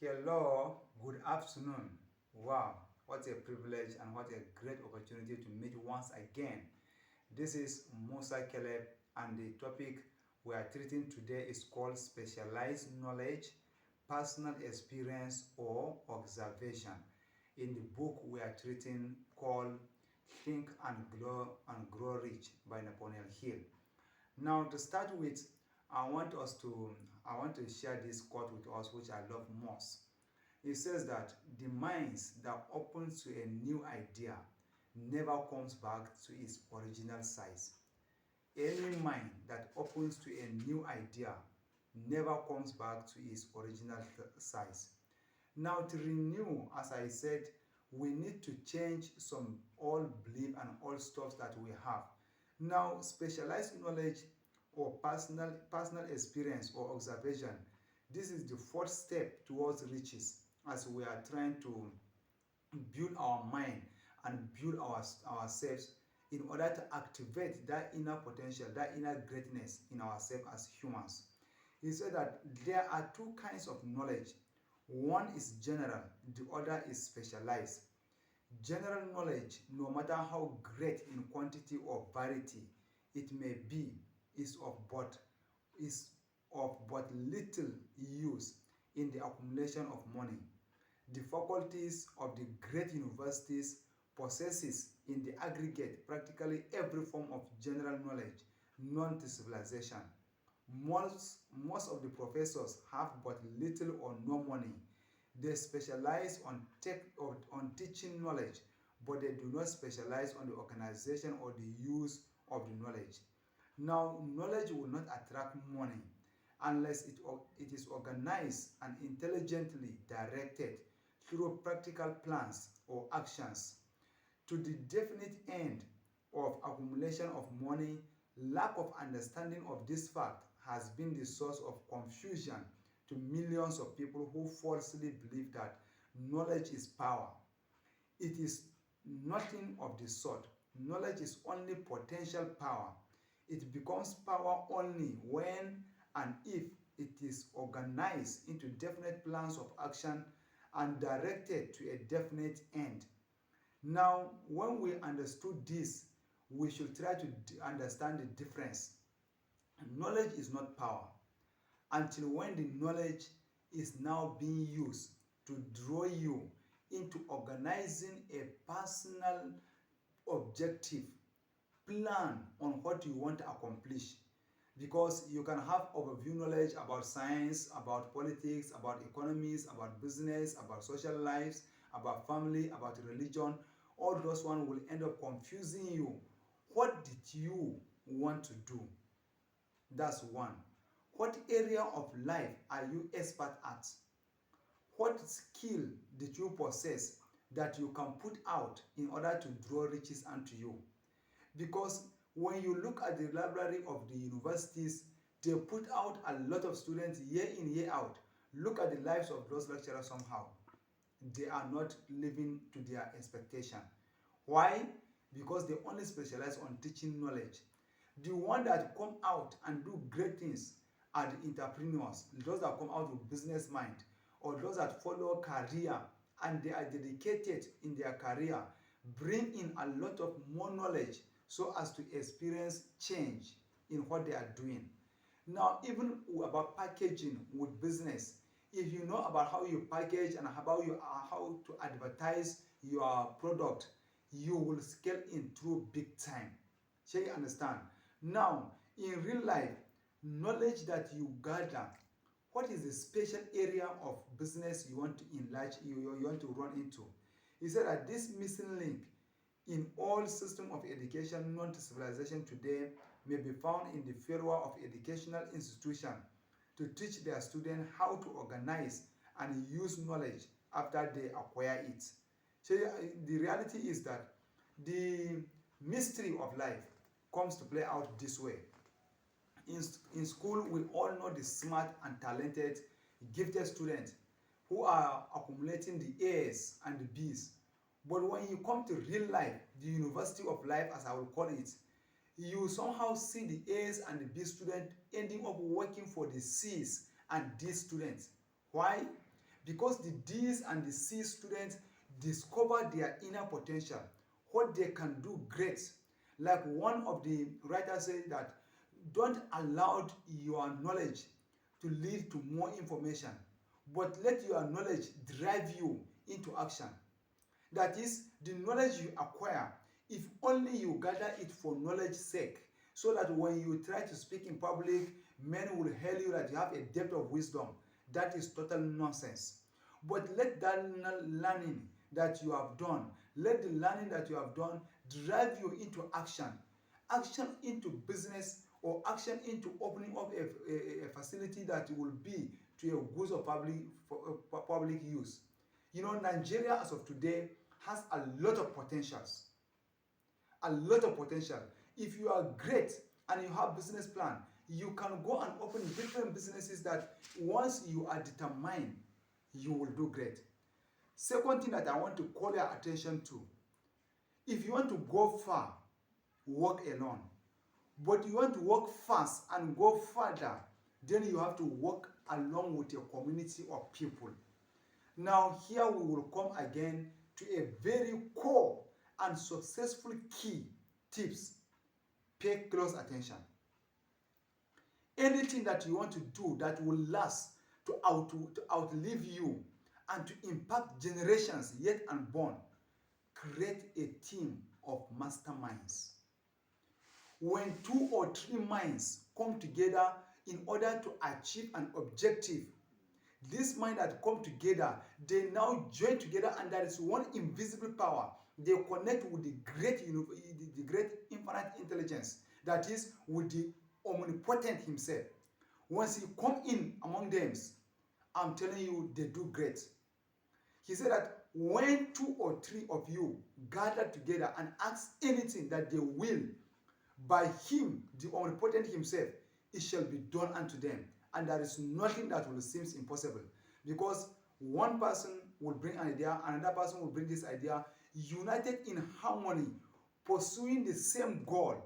Hello, good afternoon. Wow, what a privilege and what a great opportunity to meet once again. This is Musa Caleb, and the topic we are treating today is called specialized knowledge, personal experience, or observation. In the book we are treating called Think and Grow Rich by Napoleon Hill. Now, to start with, I want us to I want to share this quote with us, which I love most. It says that the minds that opens to a new idea never comes back to its original size. Any mind that opens to a new idea never comes back to its original size. Now, to renew, as I said, we need to change some old belief and old stuff that we have. Now, specialized knowledge or personal experience or observation, this is the fourth step towards riches as we are trying to build our mind and build ourselves in order to activate that inner potential, that inner greatness in ourselves as humans. He said that there are two kinds of knowledge. One is general, the other is specialized. General knowledge, no matter how great in quantity or variety it may be, is of but is of but little use in the accumulation of money. The faculties of the great universities possesses in the aggregate practically every form of general knowledge known to civilization. Most of the professors have but little or no money. They specialize on teaching knowledge, but they do not specialize on the organization or the use of the knowledge. Now, knowledge will not attract money unless it is organized and intelligently directed through practical plans or actions. To the definite end of accumulation of money, lack of understanding of this fact has been the source of confusion to millions of people who falsely believe that knowledge is power. It is nothing of the sort. Knowledge is only potential power. It becomes power only when and if it is organized into definite plans of action and directed to a definite end. Now, when we understood this, we should try to understand the difference. Knowledge is not power until when the knowledge is now being used to draw you into organizing a personal objective plan on what you want to accomplish, because you can have overview knowledge about science, about politics, about economies, about business, about social lives, about family, about religion. All those one will end up confusing you. What did you want to do? That's one. What area of life are you expert at? What skill did you possess that you can put out in order to draw riches unto you? Because when you look at the library of the universities, they put out a lot of students year in, year out. Look at the lives of those lecturers somehow. They are not living to their expectation. Why? Because they only specialize on teaching knowledge. The one that come out and do great things are the entrepreneurs, those that come out with business mind, or those that follow career and they are dedicated in their career, bring in a lot of more knowledge so as to experience change in what they are doing. Now, even about packaging with business, if you know about how you package and how to advertise your product, you will scale in through big time. So you understand? Now, in real life, knowledge that you gather, what is the special area of business you want to enlarge, you want to run into? He said that this missing link in all system of education known to civilization today may be found in the failure of educational institution to teach their students how to organize and use knowledge after they acquire it. So the reality is that the mystery of life comes to play out this way. In school, we all know the smart and talented, gifted students who are accumulating the A's and the B's. But when you come to real life, the university of life, as I will call it, you somehow see the A's and the B student ending up working for the C's and D students. Why? because the D's and the C students discover their inner potential, what they can do great. Like one of the writers said that don't allow your knowledge to lead to more information, but let your knowledge drive you into action. That is, the knowledge you acquire, if only you gather it for knowledge's sake, so that when you try to speak in public, men will hail you that you have a depth of wisdom. That is total nonsense. But let that learning that you have done, let the learning that you have done drive you into action. Action into business, or action into opening up a facility that will be to a goods of public use. You know, Nigeria as of today has a lot of potentials. A lot of potential. If you are great and you have business plan, you can go and open different businesses that once you are determined, you will do great. Second thing that I want to call your attention to, if you want to go far, walk alone. But you want to walk fast and go further, then you have to walk along with your community of people. Now here we will come again to a very core and successful key tips. Pay close attention. Anything that you want to do that will last to outlive you and to impact generations yet unborn, create a team of masterminds. When 2 or 3 minds come together in order to achieve an objective, these minds that come together, they now join together, and there is one invisible power. They connect with the great infinite intelligence, that is, with the omnipotent himself. Once he come in among them, I'm telling you, they do great. He said that when 2 or 3 of you gather together and ask anything that they will, by him, the omnipotent himself, it shall be done unto them. And there is nothing that will seem impossible, because one person will bring an idea, another person will bring this idea, united in harmony, pursuing the same goal.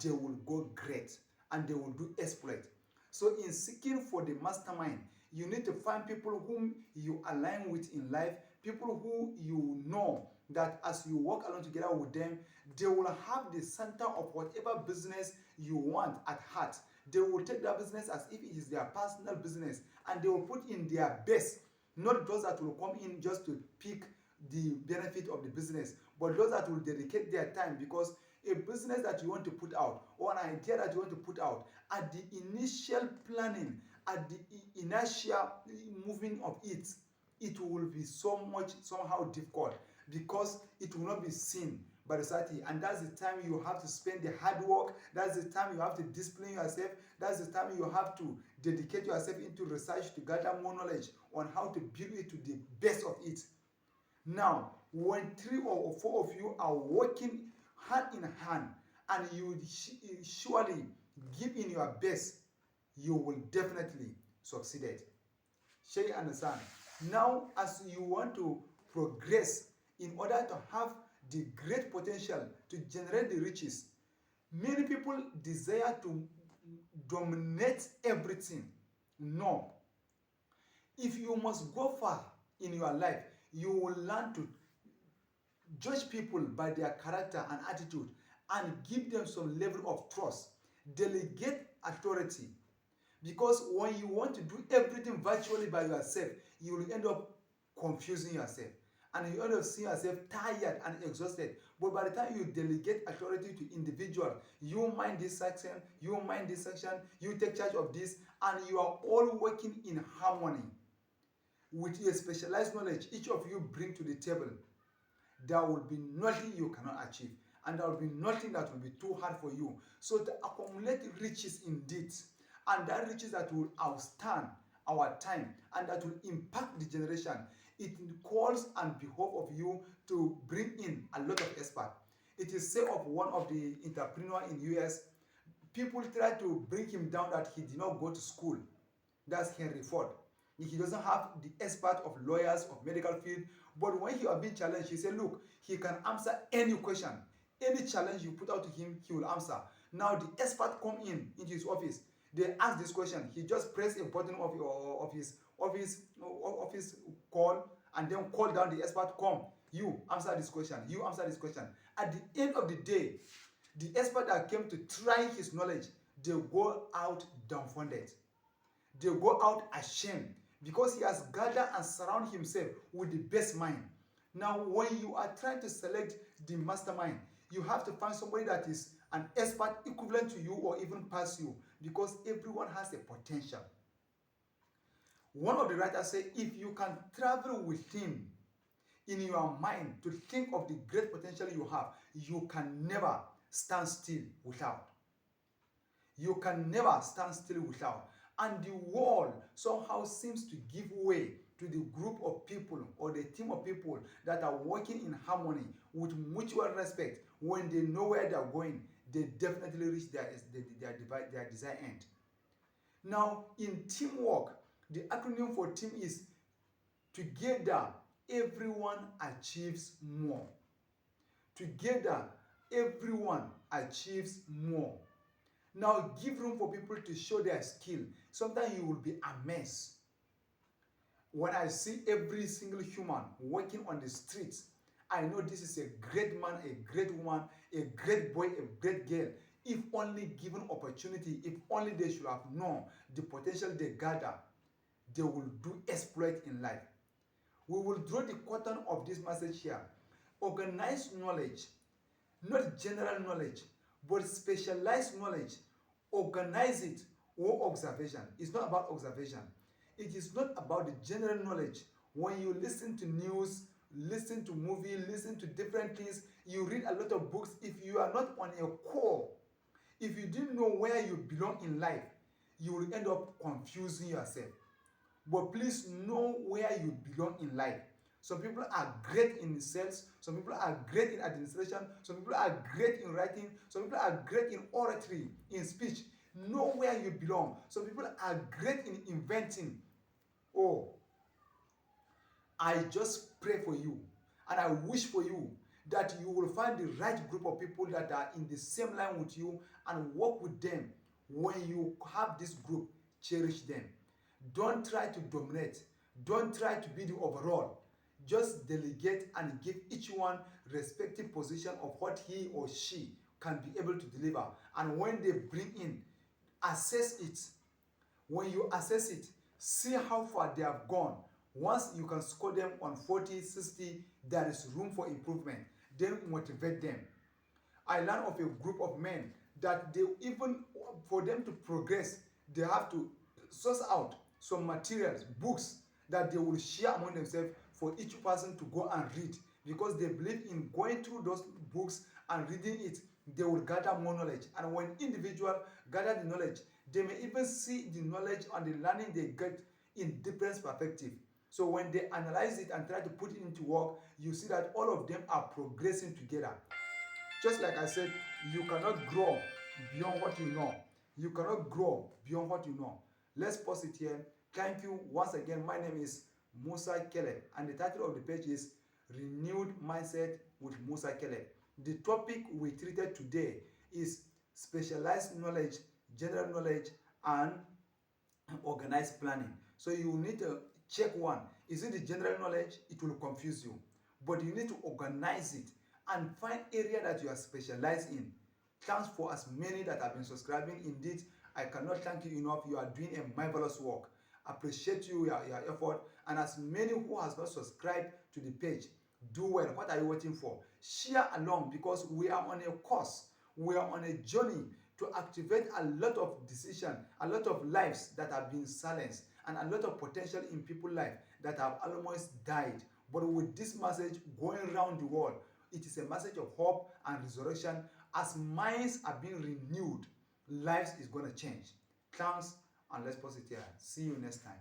They will go great and they will do exploit. So in seeking for the mastermind, you need to find people whom you align with in life, people who you know that as you work along together with them, they will have the center of whatever business you want at heart. They will take that business as if it is their personal business, and they will put in their best, not those that will come in just to pick the benefit of the business, but those that will dedicate their time, because a business that you want to put out, or an idea that you want to put out, at the initial planning, at the inertia moving of it, it will be somehow difficult, because it will not be seen by the society. And that's the time you have to spend the hard work. That's the time you have to discipline yourself. That's the time you have to dedicate yourself into research to gather more knowledge on how to build it to the best of it. Now, when 3 or 4 of you are working hand in hand, and you surely give in your best, you will definitely succeed. Shall you understand? Now, as you want to progress in order to have the great potential to generate the riches, many people desire to dominate everything. No. If you must go far in your life, you will learn to judge people by their character and attitude, and give them some level of trust. Delegate authority. Because when you want to do everything virtually by yourself, you will end up confusing yourself. And you end up seeing yourself tired and exhausted. But by the time you delegate authority to individual, you mind this section, you mind this section, you take charge of this, and you are all working in harmony with your specialized knowledge each of you bring to the table. There will be nothing you cannot achieve, and there will be nothing that will be too hard for you. So to accumulate riches indeed, and that riches that will outstand our time and that will impact the generation, it calls on behalf of you to bring in a lot of experts. It is said of one of the entrepreneurs in US, people try to bring him down that he did not go to school. That's Henry Ford. He doesn't have the expert of lawyers, of medical field, but when he was being challenged, he said, look, he can answer any question. Any challenge you put out to him, he will answer. Now the expert come into his office. They ask this question. He just press a button of office call and then call down the expert, come, you answer this question, you answer this question. At the end of the day, the expert that came to try his knowledge, they go out dumbfounded. They go out ashamed because he has gathered and surrounded himself with the best mind. Now, when you are trying to select the mastermind, you have to find somebody that is an expert equivalent to you or even past you, because everyone has a potential. One of the writers said, if you can travel within in your mind to think of the great potential you have, you can never stand still without. You can never stand still without. And the world somehow seems to give way to the group of people or the team of people that are working in harmony with mutual respect. When they know where they are going, they definitely reach their desired end. Now, in teamwork, the acronym for team is together, everyone achieves more. Together, everyone achieves more. Now, give room for people to show their skill. Sometimes you will be amazed. When I see every single human working on the streets, I know this is a great man, a great woman, a great boy, a great girl. If only given opportunity, if only they should have known the potential they gather, they will do exploit in life. We will draw the curtain of this message here. Organized knowledge, not general knowledge, but specialized knowledge. Organize it or observation. It's not about observation. It is not about the general knowledge. When you listen to news, listen to movies, listen to different things, you read a lot of books. If you are not on a core, if you didn't know where you belong in life, you will end up confusing yourself. But please know where you belong in life. Some people are great in sales, some people are great in administration, some people are great in writing, some people are great in oratory, in speech. Know where you belong. Some people are great in inventing. Oh, I just pray for you and I wish for you that you will find the right group of people that are in the same line with you and work with them. When you have this group, cherish them. Don't try to dominate. Don't try to be the overall. Just delegate and give each one respective position of what he or she can be able to deliver. And when they bring in, assess it. When you assess it, see how far they have gone. Once you can score them on 40, 60, there is room for improvement. Then motivate them. I learned of a group of men that they, even for them to progress, they have to source out some materials, books that they will share among themselves for each person to go and read, because they believe in going through those books and reading it, they will gather more knowledge. And when individuals gather the knowledge, they may even see the knowledge and the learning they get in different perspective. So when they analyze it and try to put it into work, you see that all of them are progressing together. Just like I said, you cannot grow beyond what you know. You cannot grow beyond what you know. Let's pause it here. Thank you once again. My name is MusaCaleb, and the title of the page is Renewed Mindset with MusaCaleb. The topic we treated today is specialized knowledge, general knowledge, and organized planning. So you need to check one. Is it the general knowledge? It will confuse you. But you need to organize it and find area that you are specialized in. Thanks for as many that have been subscribing. Indeed, I cannot thank you enough. You are doing a marvelous work. Appreciate your effort. And as many who has not subscribed to the page, do well. What are you waiting for? Share along, because we are on a course. We are on a journey to activate a lot of decisions, a lot of lives that have been silenced, and a lot of potential in people's life that have almost died. But with this message going around the world, it is a message of hope and resurrection. As minds are being renewed, lives is going to change. Thanks, and let's pause it here. See you next time.